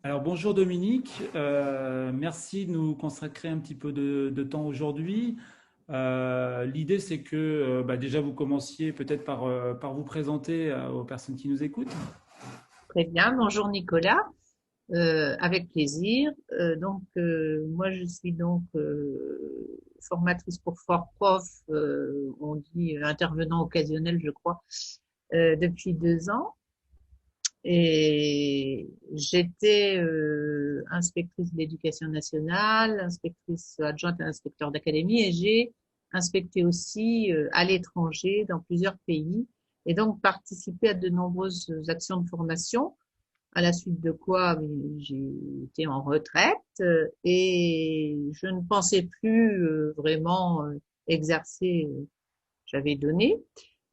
Alors bonjour Dominique. Merci de nous consacrer un petit peu de temps aujourd'hui. L'idée c'est que déjà vous commenciez peut-être par vous présenter aux personnes qui nous écoutent. Très bien, bonjour Nicolas. Avec plaisir. Moi je suis formatrice pour Fort Prof, on dit intervenant occasionnel je crois, depuis 2 ans. Et j'étais inspectrice de l'éducation nationale, inspectrice adjointe à l'inspecteur d'académie, et j'ai inspecté aussi à l'étranger dans plusieurs pays, et donc participé à de nombreuses actions de formation, à la suite de quoi j'ai été en retraite, et je ne pensais plus vraiment exercer. J'avais donné.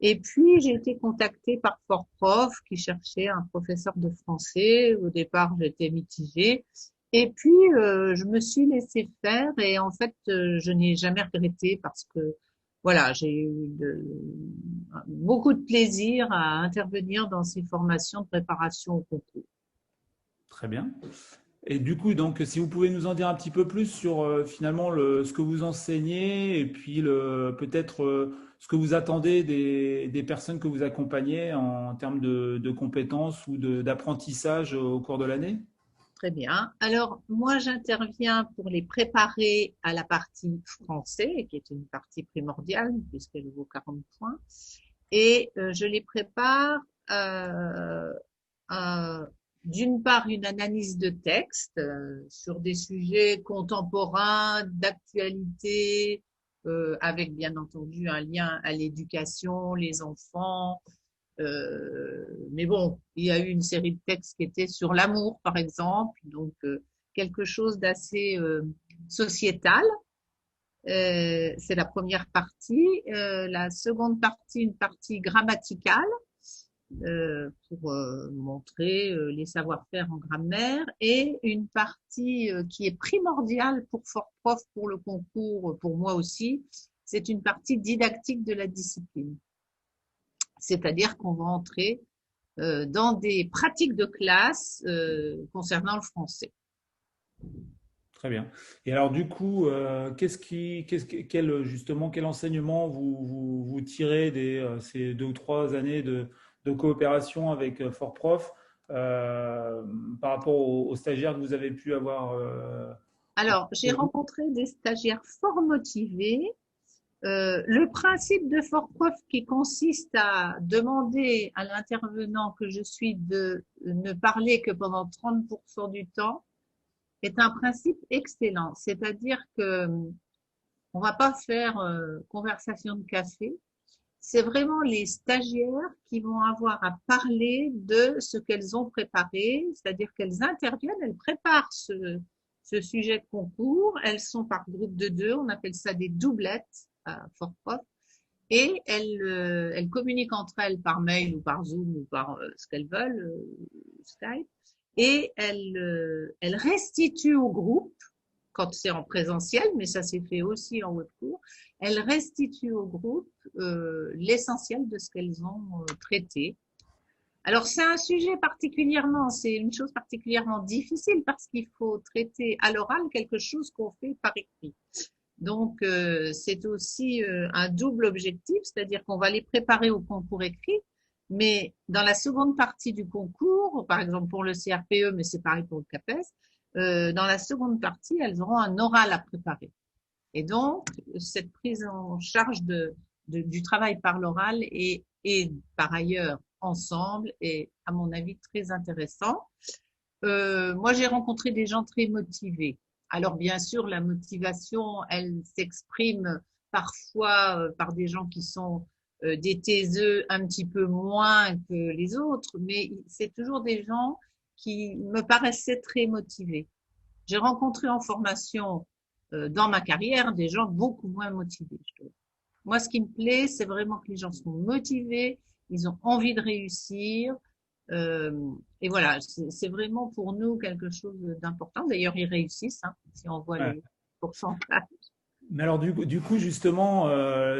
Et puis, j'ai été contactée par Fort Prof qui cherchait un professeur de français. Au départ, j'étais mitigée. Et puis, je me suis laissée faire, et en fait, je n'ai jamais regretté parce que, voilà, j'ai eu beaucoup de plaisir à intervenir dans ces formations de préparation au concours. Très bien. Et du coup, donc, si vous pouvez nous en dire un petit peu plus sur finalement ce que vous enseignez et puis peut-être ce que vous attendez des personnes que vous accompagnez en termes de compétences ou d'apprentissage au cours de l'année. Très bien. Alors, moi, j'interviens pour les préparer à la partie français, qui est une partie primordiale, puisqu'elle vaut 40 points. Et je les prépare euh, à, d'une part, une analyse de texte sur des sujets contemporains, d'actualité, avec bien entendu un lien à l'éducation, les enfants, mais bon, il y a eu une série de textes qui étaient sur l'amour, par exemple, donc quelque chose d'assez sociétal. C'est la première partie. La seconde partie, une partie grammaticale, pour montrer les savoir-faire en grammaire, et une partie qui est primordiale pour Fort Prof, pour le concours, pour moi aussi, c'est une partie didactique de la discipline. C'est-à-dire qu'on va entrer dans des pratiques de classe concernant le français. Très bien. Et alors du coup, justement, quel enseignement vous tirez ces 2 ou 3 années de coopération avec Fort Prof par rapport aux stagiaires que vous avez pu avoir Alors, j'ai avec vous? rencontré des stagiaires fort motivés. Le principe de Fort Prof qui consiste à demander à l'intervenant que je suis de ne parler que pendant 30% du temps est un principe excellent. C'est-à-dire que on va pas faire conversation de café. C'est vraiment les stagiaires qui vont avoir à parler de ce qu'elles ont préparé, c'est-à-dire qu'elles interviennent, elles préparent ce sujet de concours, elles sont par groupe de deux, on appelle ça des doublettes à Fort Prof, et elles communiquent entre elles par mail ou par Zoom ou par ce qu'elles veulent, Skype, et elles restituent au groupe quand c'est en présentiel, mais ça s'est fait aussi en web cours, elles restituent au groupe l'essentiel de ce qu'elles ont traité. Alors c'est un sujet particulièrement, c'est une chose particulièrement difficile parce qu'il faut traiter à l'oral quelque chose qu'on fait par écrit. Donc c'est aussi un double objectif, c'est-à-dire qu'on va les préparer au concours écrit, mais dans la seconde partie du concours, par exemple pour le CRPE, mais c'est pareil pour le CAPES, dans la seconde partie, elles auront un oral à préparer. Et donc, cette prise en charge du travail par l'oral et par ailleurs ensemble est, à mon avis, très intéressant. Moi, j'ai rencontré des gens très motivés. Alors, bien sûr, la motivation, elle s'exprime parfois par des gens qui sont des taiseux un petit peu moins que les autres, mais c'est toujours des gens qui me paraissaient très motivés. J'ai rencontré en formation dans ma carrière des gens beaucoup moins motivés, je trouve. Moi, ce qui me plaît, c'est vraiment que les gens sont motivés, ils ont envie de réussir. Et voilà, c'est vraiment pour nous quelque chose d'important. D'ailleurs, ils réussissent, hein, si on voit Ouais. les pourcentages. Mais alors du coup justement,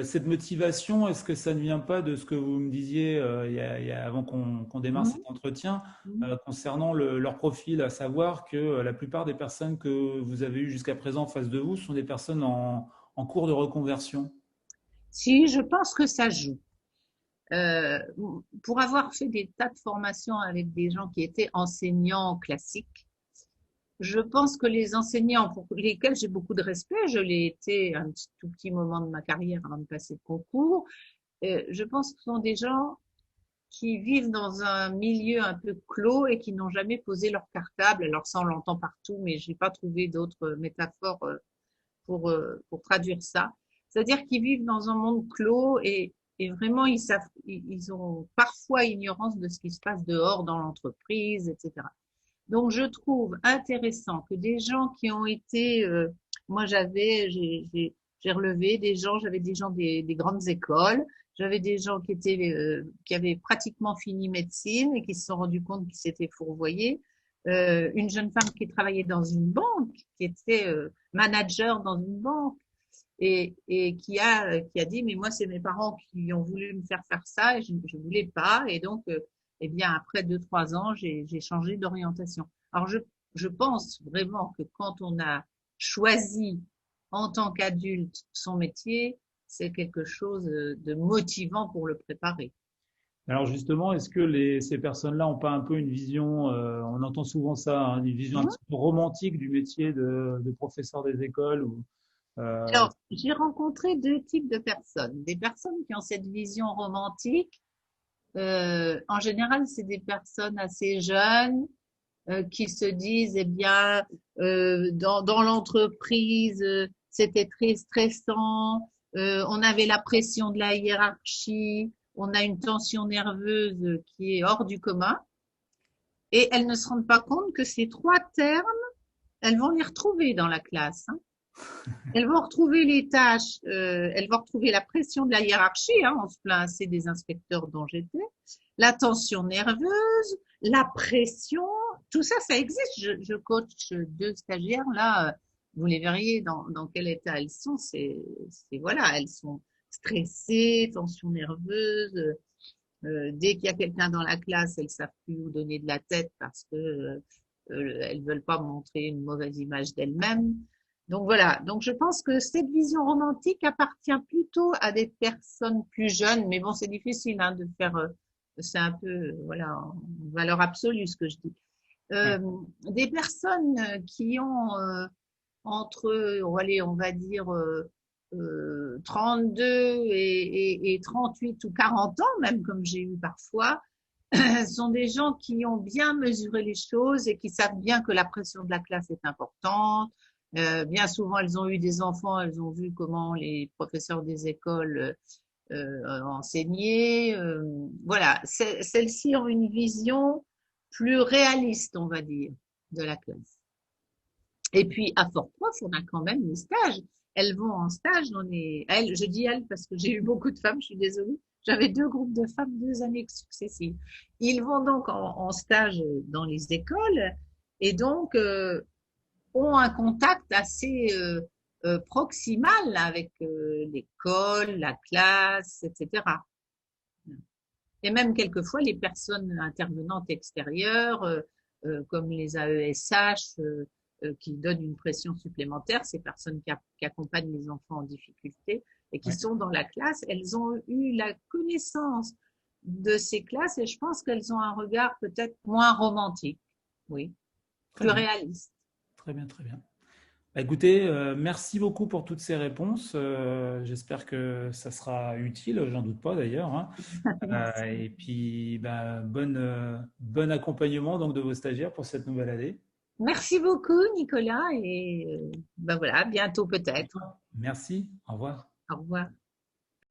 cette motivation, est-ce que ça ne vient pas de ce que vous me disiez avant qu'on démarre cet Mhm. entretien Mhm. concernant leur profil, à savoir que la plupart des personnes que vous avez eues jusqu'à présent en face de vous sont des personnes en cours de reconversion. Si, je pense que ça joue. Euh, pour avoir fait des tas de formations avec des gens qui étaient enseignants classiques, je pense que les enseignants pour lesquels j'ai beaucoup de respect, je l'ai été un tout petit moment de ma carrière avant de passer le concours, je pense que ce sont des gens qui vivent dans un milieu un peu clos et qui n'ont jamais posé leur cartable. Alors ça, on l'entend partout, mais je n'ai pas trouvé d'autres métaphores pour traduire ça. C'est-à-dire qu'ils vivent dans un monde clos et vraiment, ils ont parfois ignorance de ce qui se passe dehors dans l'entreprise, etc. Donc, je trouve intéressant que des gens qui ont été, moi j'ai relevé des gens, j'avais des gens des grandes écoles, j'avais des gens qui avaient pratiquement fini médecine et qui se sont rendus compte qu'ils s'étaient fourvoyés. Une jeune femme qui travaillait dans une banque, qui était manager dans une banque et qui a dit, mais moi, c'est mes parents qui ont voulu me faire faire ça et je ne voulais pas. Et donc, eh bien, après 2, 3 ans, j'ai changé d'orientation. Alors, je pense vraiment que quand on a choisi en tant qu'adulte son métier, c'est quelque chose de motivant pour le préparer. Alors justement, est-ce que ces personnes-là n'ont pas un peu une vision, on entend souvent ça, hein, une vision un Mmh. petit peu romantique du métier de professeur des écoles ou, euh, Alors, j'ai rencontré deux types de personnes. Des personnes qui ont cette vision romantique. En général, c'est des personnes assez jeunes qui se disent, eh bien, dans l'entreprise, c'était très stressant, on avait la pression de la hiérarchie, on a une tension nerveuse qui est hors du commun, et elles ne se rendent pas compte que ces 3 termes, elles vont les retrouver dans la classe, hein. Elles vont retrouver les tâches, elles vont retrouver la pression de la hiérarchie, hein, on se plaint assez des inspecteurs dont j'étais, la tension nerveuse, la pression, tout ça, ça existe. Je coach 2 stagiaires là, vous les verriez dans quel état elles sont. Voilà, elles sont stressées, tension nerveuse. Dès qu'il y a quelqu'un dans la classe, elles savent plus où donner de la tête parce que elles veulent pas montrer une mauvaise image d'elles-mêmes. Donc voilà. Donc je pense que cette vision romantique appartient plutôt à des personnes plus jeunes. Mais bon, c'est difficile hein, de faire. C'est un peu voilà en valeur absolue ce que je dis. ouais. Euh, des personnes qui ont entre, allez, on va dire 32 et 38 ou 40 ans, même comme j'ai eu parfois, sont des gens qui ont bien mesuré les choses et qui savent bien que la pression de la classe est importante. Bien souvent, elles ont eu des enfants, elles ont vu comment les professeurs des écoles enseignaient. Voilà, celles-ci ont une vision plus réaliste, on va dire, de la classe. Et puis, à Fort-Prof, on a quand même les stages. Elles vont en stage, elles, je dis elles parce que j'ai eu beaucoup de femmes, je suis désolée. J'avais 2 groupes de femmes, 2 années successives. Ils vont donc en stage dans les écoles et donc ont un contact assez proximal avec l'école, la classe, etc. Et même quelquefois les personnes intervenantes extérieures, comme les AESH, qui donnent une pression supplémentaire, ces personnes qui accompagnent les enfants en difficulté et qui Ouais. sont dans la classe, elles ont eu la connaissance de ces classes et je pense qu'elles ont un regard peut-être moins romantique, oui, Très plus bien, réaliste. très bien, très bien. Bah, écoutez, merci beaucoup pour toutes ces réponses. J'espère que ça sera utile, j'en doute pas d'ailleurs, hein. Merci. Et puis, bah, bon accompagnement donc de vos stagiaires pour cette nouvelle année. Merci beaucoup, Nicolas, et ben voilà, à bientôt peut-être. Merci, au revoir. Au revoir.